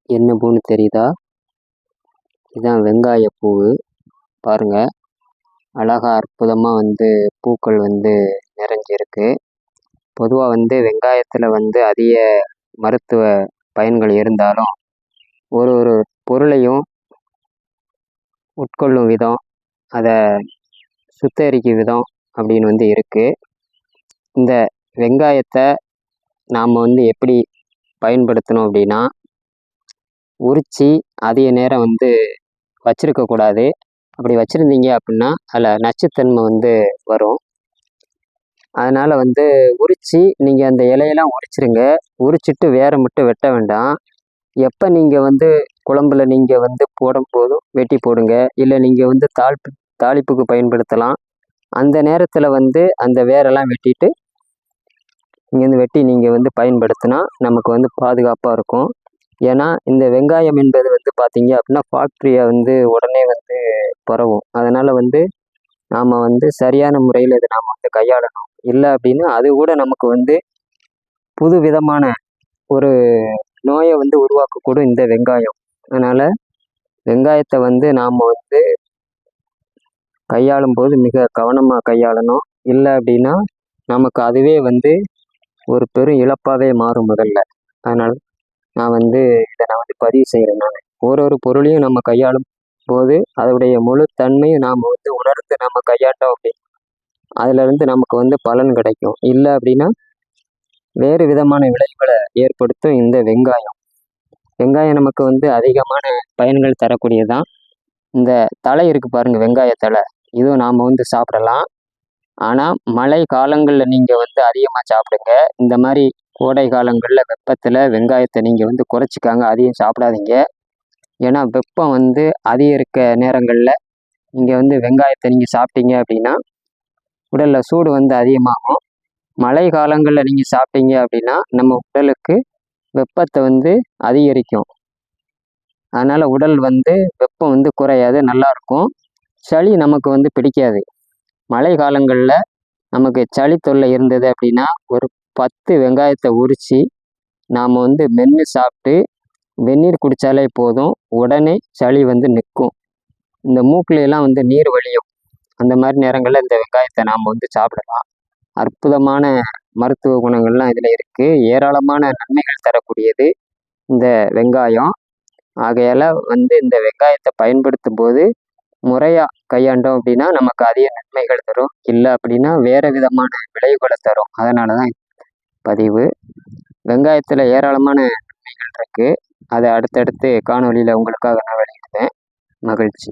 என்ன பூன்னு தெரியுதா? இதுதான் வெங்காய பூவு. பாருங்க, அழகா அற்புதமா பூக்கள் நிறைஞ்சிருக்கு. பொதுவாக வெங்காயத்தில் அதிக மருத்துவ பயன்கள் இருந்தாலும் ஒரு ஒரு பொருளையும் உட்கொள்ளும் விதம், அதை சுத்தரிக்கும் விதம் அப்படின்னு இருக்கு. இந்த வெங்காயத்தை நாம் எப்படி பயன்படுத்தணும் அப்படின்னா, உரித்து அதிக நேரம் வச்சிருக்கக்கூடாது. அப்படி வச்சுருந்தீங்க அப்படின்னா அதில் நச்சுத்தன்மை வரும். அதனால் உரித்து நீங்கள் அந்த இலையெல்லாம் உரிச்சிருங்க. உரிச்சிட்டு வேற மட்டும் வெட்ட வேண்டாம். எப்போ நீங்கள் குழம்புல நீங்கள் போடும்போதும் வெட்டி போடுங்க. இல்லை நீங்கள் தாளிப்புக்கு பயன்படுத்தலாம். அந்த நேரத்தில் அந்த வேரெல்லாம் வெட்டிட்டு இங்கேருந்து வெட்டி நீங்கள் பயன்படுத்தினா நமக்கு பாதுகாப்பாக இருக்கும். ஏன்னா இந்த வெங்காயம் என்பது பார்த்தீங்க அப்படின்னா பாக்டீரியா உடனே பரவும். அதனால் நாம் சரியான முறையில் இதை நாம் கையாளணும். இல்லை அப்படின்னா அது கூட நமக்கு புது விதமான ஒரு நோயை உருவாக்கக்கூடும் இந்த வெங்காயம். அதனால் வெங்காயத்தை நாம் கையாளும் போது மிக கவனமாக கையாளணும். இல்லை அப்படின்னா நமக்கு அதுவே ஒரு பெரும் இழப்பாகவே மாறும் முதல்ல. அதனால் நான் இதை நான் பதிவு செய்கிறேன். நான் ஒரு பொருளையும் நம்ம கையாளும் போது அதோடைய முழு தன்மையும் நாம் உணர்ந்து நம்ம கையாண்டோம் அப்படி அதிலிருந்து நமக்கு பலன் கிடைக்கும். இல்லை அப்படின்னா வேறு விதமான விளைவுகளை ஏற்படுத்தும் இந்த வெங்காயம். வெங்காயம் நமக்கு அதிகமான பயன்கள் தரக்கூடியதான். இந்த தலை இருக்குது பாருங்கள், வெங்காய தலை, இதுவும் நாம் சாப்பிடலாம். ஆனால் மழை காலங்களில் நீங்கள் அதிகமாக சாப்பிடுங்க. இந்த மாதிரி கோடை காலங்களில் வெப்பத்தில் வெங்காயத்தை நீங்கள் குறைச்சிக்காங்க, அதிகம் சாப்பிடாதீங்க. ஏன்னா வெப்பம் அதிகரிக்க நேரங்களில் நீங்கள் வெங்காயத்தை நீங்கள் சாப்பிட்டீங்க அப்படின்னா உடலில் சூடு அதிகமாகும். மழை காலங்களில் நீங்கள் சாப்பிட்டீங்க அப்படின்னா நம்ம உடலுக்கு வெப்பத்தை அதிகரிக்கும். அதனால் உடல் வெப்பம் குறையாது, நல்லாயிருக்கும். சளி நமக்கு பிடிக்காது. மழை காலங்களில் நமக்கு சளி தொல்லை இருந்தது அப்படின்னா ஒரு 10 வெங்காயத்தை உரித்து நாம் மென்று சாப்பிட்டு வெந்நீர் குடித்தாலே போதும், உடனே சளி நிற்கும். இந்த மூக்குலையெல்லாம் நீர் வழியும். அந்த மாதிரி நேரங்களில் இந்த வெங்காயத்தை நாம் சாப்பிடலாம். அற்புதமான மருத்துவ குணங்கள்லாம் இதில் இருக்குது. ஏராளமான நன்மைகள் தரக்கூடியது இந்த வெங்காயம். ஆகையால் இந்த வெங்காயத்தை பயன்படுத்தும் போது முறையாக கையாண்டோம் அப்படின்னா நமக்கு அதிக நன்மைகள் தரும். இல்லை அப்படின்னா வேறு விதமான விளைவுகளை தரும். அதனால தான் பதிவு. வெங்காயத்தில் ஏராளமான நன்மைகள் இருக்குது. அதை அடுத்தடுத்து காணொலியில் உங்களுக்காக நான் வெளியிடுவேன். மகிழ்ச்சி.